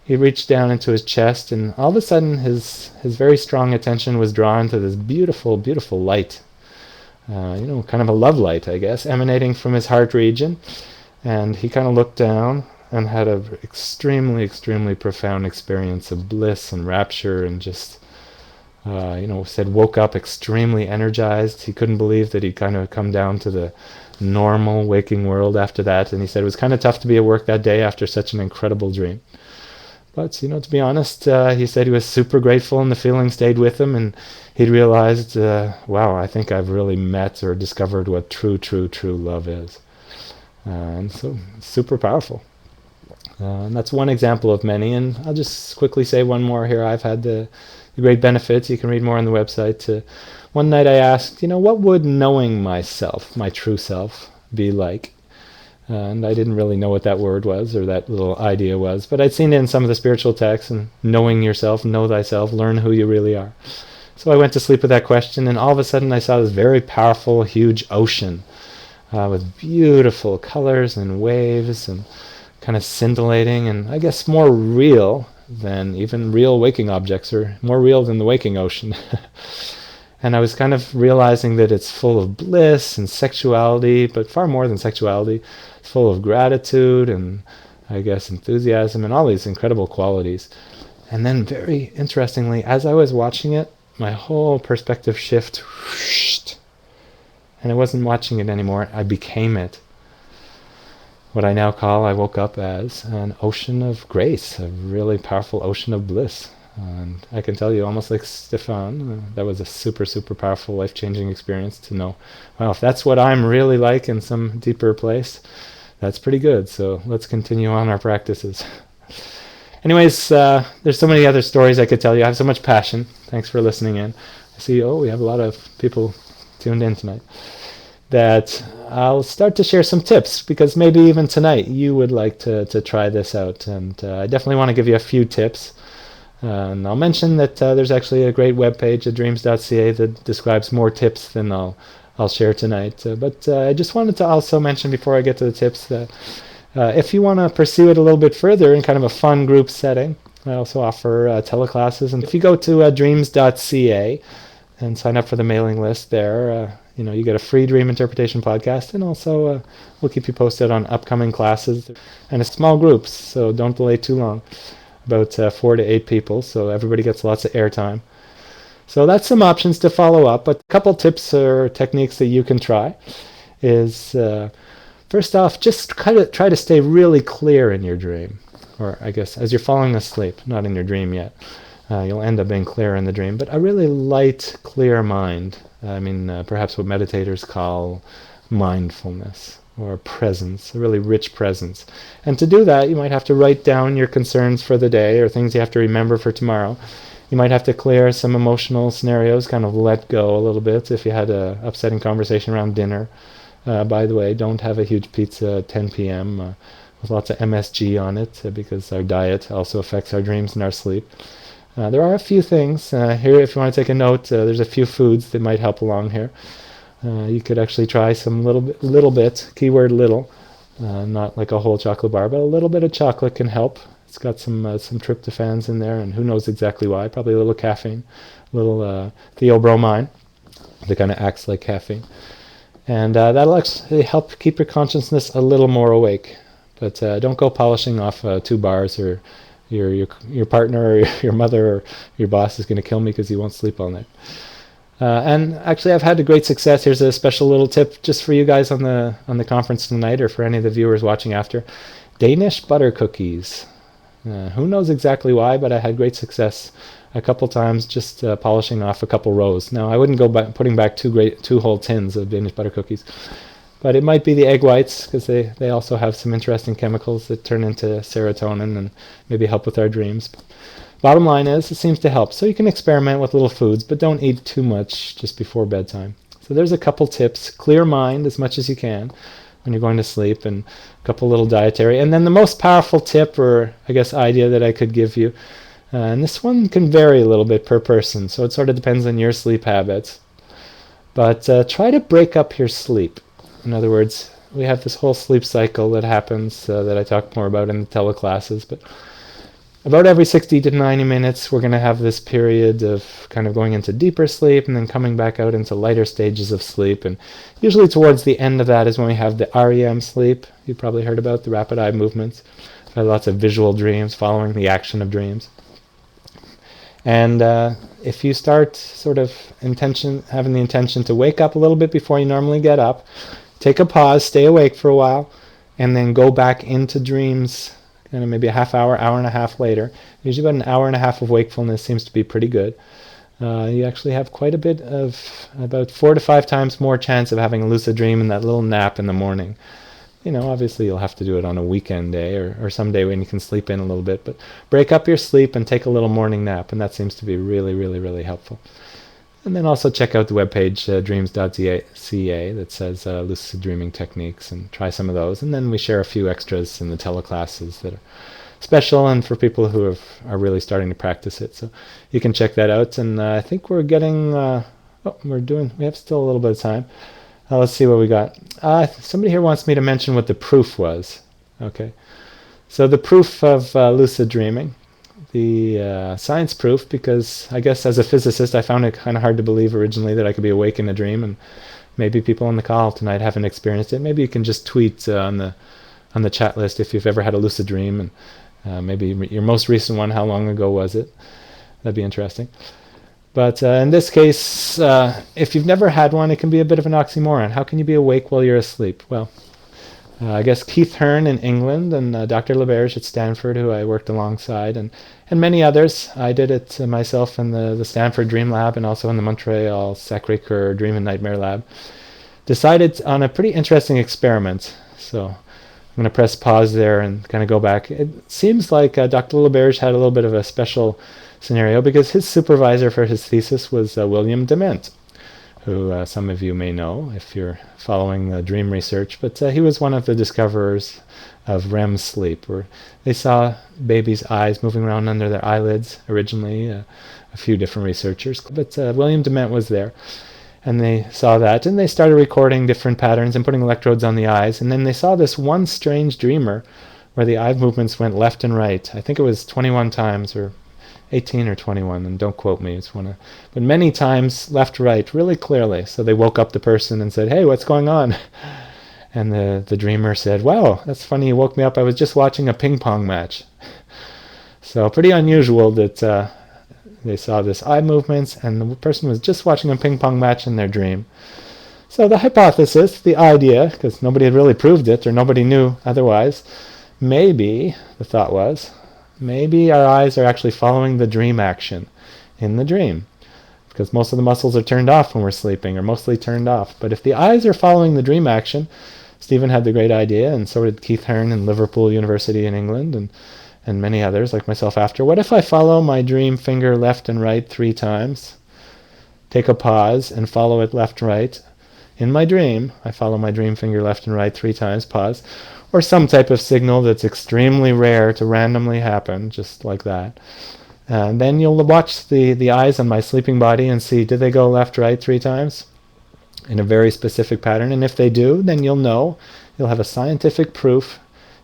he reached down into his chest, and all of a sudden his very strong attention was drawn to this beautiful, beautiful light. Kind of a love light, I guess, emanating from his heart region. And he kind of looked down and had an extremely, extremely profound experience of bliss and rapture, and just, woke up extremely energized. He couldn't believe that he'd kind of come down to the normal waking world after that. And he said it was kind of tough to be at work that day after such an incredible dream. But, to be honest, he said he was super grateful, and the feeling stayed with him, and he'd realized, wow, I think I've really met or discovered what true, true, true love is. And so, super powerful. And that's one example of many, and I'll just quickly say one more here. I've had the great benefits. You can read more on the website. One night I asked, what would knowing myself, my true self, be like? And I didn't really know what that word was, or that little idea was, but I'd seen it in some of the spiritual texts, and knowing yourself, know thyself, learn who you really are. So I went to sleep with that question, and all of a sudden I saw this very powerful, huge ocean with beautiful colors and waves and kind of scintillating, and I guess more real than even real waking objects, or more real than the waking ocean. And I was kind of realizing that it's full of bliss and sexuality, but far more than sexuality. It's full of gratitude and, I guess, enthusiasm and all these incredible qualities. And then, very interestingly, as I was watching it, my whole perspective shift, and I wasn't watching it anymore. I became it. What I now call, I woke up as an ocean of grace, a really powerful ocean of bliss. And I can tell you, almost like Stefan, that was a super, super powerful, life-changing experience to know, well, if that's what I'm really like in some deeper place, that's pretty good. So let's continue on our practices. Anyways, there's so many other stories I could tell you. I have so much passion. Thanks for listening in. I see, we have a lot of people tuned in tonight. That I'll start to share some tips, because maybe even tonight you would like to try this out. And I definitely want to give you a few tips. And I'll mention that there's actually a great webpage at dreams.ca that describes more tips than I'll share tonight. But I just wanted to also mention before I get to the tips that if you want to pursue it a little bit further in kind of a fun group setting, I also offer teleclasses. And if you go to dreams.ca and sign up for the mailing list there, you get a free dream interpretation podcast, and also we'll keep you posted on upcoming classes and a small groups, so don't delay too long. About 4 to 8 people, so everybody gets lots of airtime. So that's some options to follow up, but a couple tips or techniques that you can try is, first off, just try to stay really clear in your dream, or I guess as you're falling asleep, not in your dream yet. You'll end up being clear in the dream, but a really light, clear mind. Perhaps what meditators call mindfulness, or presence, a really rich presence. And to do that, you might have to write down your concerns for the day, or things you have to remember for tomorrow. You might have to clear some emotional scenarios, kind of let go a little bit if you had a upsetting conversation around dinner. By the way, don't have a huge pizza at 10 p.m. With lots of MSG on it, because our diet also affects our dreams and our sleep. There are a few things here. If you want to take a note, there's a few foods that might help along here. You could actually try some little bit, keyword little, not like a whole chocolate bar, but a little bit of chocolate can help. It's got some tryptophans in there, and who knows exactly why. Probably a little caffeine, a little theobromine that kind of acts like caffeine. And that'll actually help keep your consciousness a little more awake. But don't go polishing off 2 bars, or your partner or your mother or your boss is going to kill me because he won't sleep all night. And actually, I've had a great success. Here's a special little tip just for you guys on the conference tonight, or for any of the viewers watching after. Danish butter cookies. Who knows exactly why, but I had great success a couple times just polishing off a couple rows. Now, I wouldn't go putting back 2 whole tins of Danish butter cookies, but it might be the egg whites, because they also have some interesting chemicals that turn into serotonin and maybe help with our dreams. Bottom line is, it seems to help. So you can experiment with little foods, but don't eat too much just before bedtime. So there's a couple tips. Clear mind as much as you can when you're going to sleep, and a couple little dietary. And then the most powerful tip, or I guess idea that I could give you, and this one can vary a little bit per person, so it sort of depends on your sleep habits. But try to break up your sleep. In other words, we have this whole sleep cycle that happens that I talk more about in the teleclasses, but about every 60 to 90 minutes, we're going to have this period of kind of going into deeper sleep and then coming back out into lighter stages of sleep. And usually towards the end of that is when we have the REM sleep. You probably heard about the rapid eye movements. I've had lots of visual dreams following the action of dreams. And if you start sort of having the intention to wake up a little bit before you normally get up, take a pause, stay awake for a while, and then go back into dreams kind of maybe a half hour, hour and a half later. Usually about an hour and a half of wakefulness seems to be pretty good. You actually have quite a bit of, about 4 to 5 times more chance of having a lucid dream in that little nap in the morning. Obviously you'll have to do it on a weekend day or some day when you can sleep in a little bit, but break up your sleep and take a little morning nap, and that seems to be really, really, really helpful. And then also check out the webpage, dreams.ca, that says lucid dreaming techniques, and try some of those. And then we share a few extras in the teleclasses that are special and for people who are really starting to practice it. So you can check that out. And I think we're getting, we have still a little bit of time. Let's see what we got. Somebody here wants me to mention what the proof was. Okay. So the proof of lucid dreaming. The science proof, because I guess as a physicist I found it kind of hard to believe originally that I could be awake in a dream, and maybe people on the call tonight haven't experienced it. Maybe you can just tweet on the chat list if you've ever had a lucid dream, and maybe your most recent one, how long ago was it? That'd be interesting. But in this case, if you've never had one, it can be a bit of an oxymoron. How can you be awake while you're asleep? Well, I guess Keith Hearn in England and Dr. LaBerge at Stanford, who I worked alongside, and many others. I did it myself in the Stanford Dream Lab and also in the Montreal Sacré-Cœur Dream and Nightmare Lab. Decided on a pretty interesting experiment. So I'm going to press pause there and kind of go back. It seems like Dr. LaBerge had a little bit of a special scenario because his supervisor for his thesis was William Dement, who some of you may know if you're following dream research, but he was one of the discoverers of REM sleep, where they saw babies' eyes moving around under their eyelids originally, a few different researchers, but William Dement was there, and they saw that, and they started recording different patterns and putting electrodes on the eyes, and then they saw this one strange dreamer where the eye movements went left and right. I think it was 21 times, or 18 or 21, and don't quote me, but many times left, right, really clearly. So they woke up the person and said, "Hey, what's going on?" And the dreamer said, "Wow, that's funny, you woke me up. I was just watching a ping pong match." So pretty unusual that they saw this eye movements and the person was just watching a ping pong match in their dream. So the hypothesis, the idea, because nobody had really proved it or nobody knew otherwise, maybe, the thought was, maybe our eyes are actually following the dream action in the dream, because most of the muscles are turned off when we're sleeping, or mostly turned off. But if the eyes are following the dream action, Stephen had the great idea, and so did Keith Hearn in Liverpool University in England, and many others like myself after. What if I follow my dream finger left and right 3 times, take a pause, and follow it left, right? In my dream, I follow my dream finger left and right 3 times, pause, or some type of signal that's extremely rare to randomly happen, just like that. And then you'll watch the eyes on my sleeping body and see, did they go left, right 3 times? In a very specific pattern. And if they do, then you'll know, you'll have a scientific proof,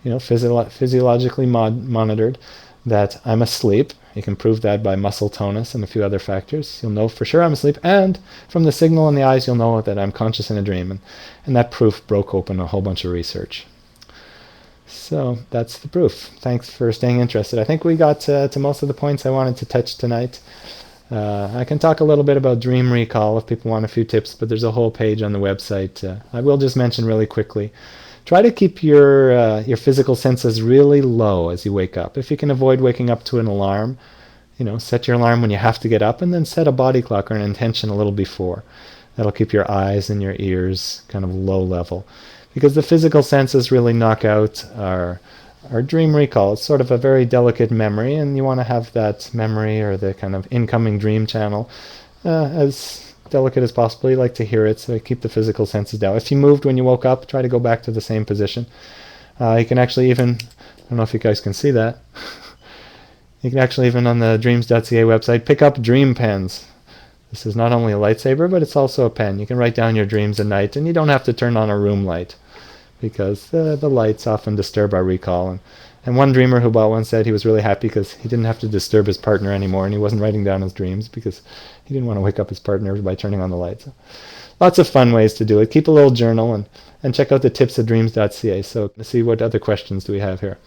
physiologically monitored, that I'm asleep. You can prove that by muscle tonus and a few other factors. You'll know for sure I'm asleep, and from the signal in the eyes, you'll know that I'm conscious in a dream. And that proof broke open a whole bunch of research. So that's the proof. Thanks for staying interested. I think we got to most of the points I wanted to touch tonight. I can talk a little bit about dream recall if people want a few tips, but there's a whole page on the website. I will just mention really quickly. Try to keep your physical senses really low as you wake up. If you can avoid waking up to an alarm, set your alarm when you have to get up, and then set a body clock or an intention a little before. That'll keep your eyes and your ears kind of low level, because the physical senses really knock out our dream recall. It's sort of a very delicate memory, and you want to have that memory or the kind of incoming dream channel as delicate as possible. You like to hear it, so you keep the physical senses down. If you moved when you woke up, try to go back to the same position. You can actually even, I don't know if you guys can see that, you can actually even on the dreams.ca website pick up dream pens. This is not only a lightsaber, but it's also a pen. You can write down your dreams at night, and you don't have to turn on a room light, because the lights often disturb our recall, And one dreamer who bought one said he was really happy because he didn't have to disturb his partner anymore, and he wasn't writing down his dreams because he didn't want to wake up his partner by turning on the lights. So lots of fun ways to do it. Keep a little journal and check out the tips@dreams.ca. So let's see, what other questions do we have here.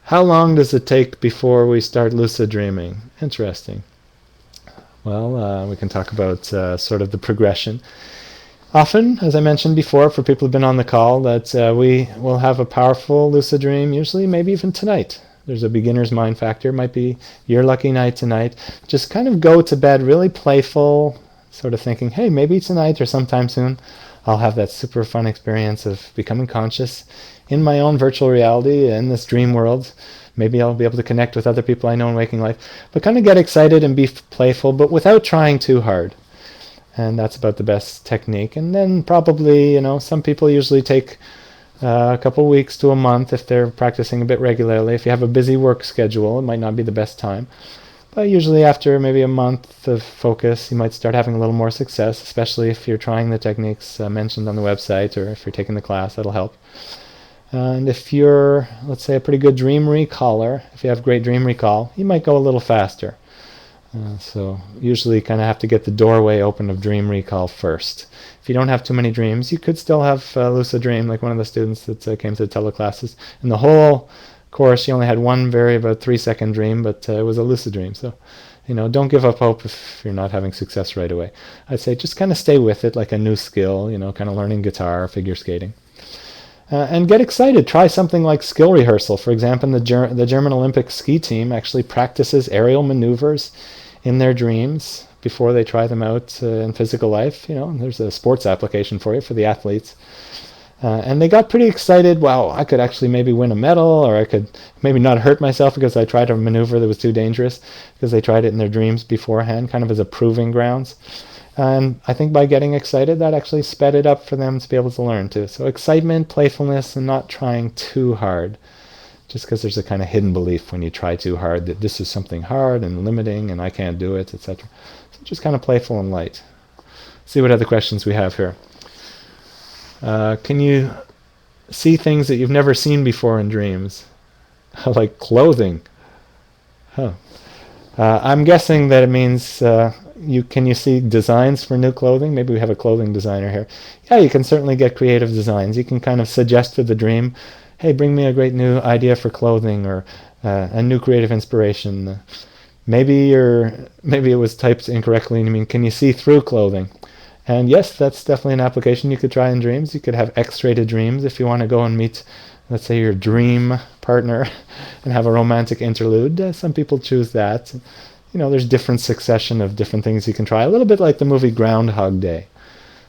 How long does it take before we start lucid dreaming? Interesting. Well, we can talk about sort of the progression. Often, as I mentioned before, for people who've been on the call, that we will have a powerful lucid dream, usually maybe even tonight. There's a beginner's mind factor. It might be your lucky night tonight. Just kind of go to bed really playful, sort of thinking, hey, maybe tonight or sometime soon I'll have that super fun experience of becoming conscious in my own virtual reality, in this dream world. Maybe I'll be able to connect with other people I know in waking life. But kind of get excited and be playful, but without trying too hard. And that's about the best technique. And then probably, some people usually take a couple weeks to a month if they're practicing a bit regularly. If you have a busy work schedule, it might not be the best time. But usually after maybe a month of focus, you might start having a little more success, especially if you're trying the techniques mentioned on the website, or if you're taking the class, that'll help. And if you're, let's say, a pretty good dream recaller, if you have great dream recall, you might go a little faster. So usually kind of have to get the doorway open of dream recall first. If you don't have too many dreams, you could still have a lucid dream, like one of the students that came to the teleclasses. In the whole course, she only had one about 3-second dream, but it was a lucid dream. So, don't give up hope if you're not having success right away. I'd say just kind of stay with it like a new skill, kind of learning guitar, figure skating. And get excited. Try something like skill rehearsal. For example, the German Olympic ski team actually practices aerial maneuvers in their dreams before they try them out in physical life. There's a sports application for you, for the athletes. And they got pretty excited. Wow, I could actually maybe win a medal, or I could maybe not hurt myself because I tried a maneuver that was too dangerous, because they tried it in their dreams beforehand, kind of as a proving grounds. And I think by getting excited, that actually sped it up for them to be able to learn too. So excitement, playfulness, and not trying too hard. Just because there's a kind of hidden belief when you try too hard that this is something hard and limiting and I can't do it, etc. So just kind of playful and light. See what other questions we have here. Can you see things that you've never seen before in dreams? Like clothing. Huh. I'm guessing that it means can you see designs for new clothing? Maybe we have a clothing designer here. Yeah, you can certainly get creative designs. You can kind of suggest to the dream, hey, bring me a great new idea for clothing, or a new creative inspiration. Maybe it was typed incorrectly, and you mean, can you see through clothing? And yes, that's definitely an application you could try in dreams. You could have X-rated dreams if you want to go and meet, let's say, your dream partner and have a romantic interlude. Some people choose that. There's different succession of different things you can try. A little bit like the movie Groundhog Day,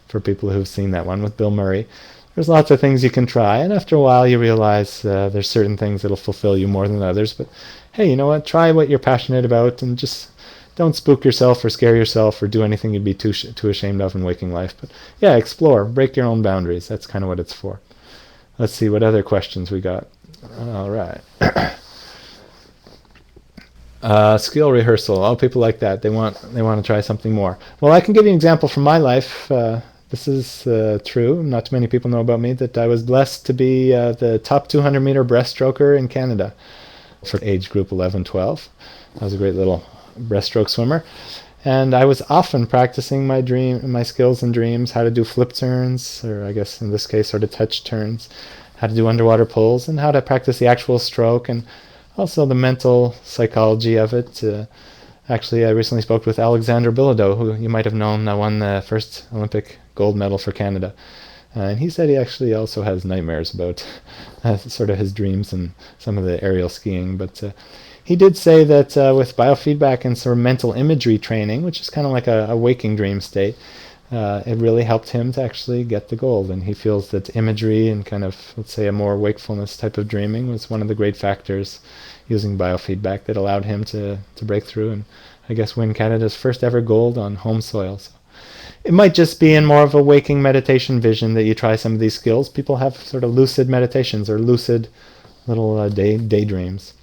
for people who've seen that one with Bill Murray. There's lots of things you can try, and after a while you realize there's certain things that'll fulfill you more than others. But hey, you know what? Try what you're passionate about, and just don't spook yourself or scare yourself or do anything you'd be too ashamed of in waking life. But yeah, explore, break your own boundaries. That's kind of what it's for. Let's see what other questions we got. All right. Skill rehearsal. Oh, people like that. They want to try something more. Well, I can give you an example from my life. This is true. Not too many people know about me, that I was blessed to be the top 200-meter breaststroker in Canada for age group 11-12. I was a great little breaststroke swimmer. And I was often practicing my skills in dreams, how to do flip turns, or I guess in this case sort of touch turns, how to do underwater pulls, and how to practice the actual stroke, and also the mental psychology of it. Actually, I recently spoke with Alexander Bilodeau, who you might have known won the first Olympic gold medal for Canada. And he said he actually also has nightmares about sort of his dreams and some of the aerial skiing. But he did say that with biofeedback and sort of mental imagery training, which is kind of like a waking dream state, it really helped him to actually get the gold. And he feels that imagery and kind of, let's say, a more wakefulness type of dreaming was one of the great factors using biofeedback that allowed him to break through and, I guess, win Canada's first ever gold on home soil. So it might just be in more of a waking meditation vision that you try some of these skills. People have sort of lucid meditations or lucid little daydreams.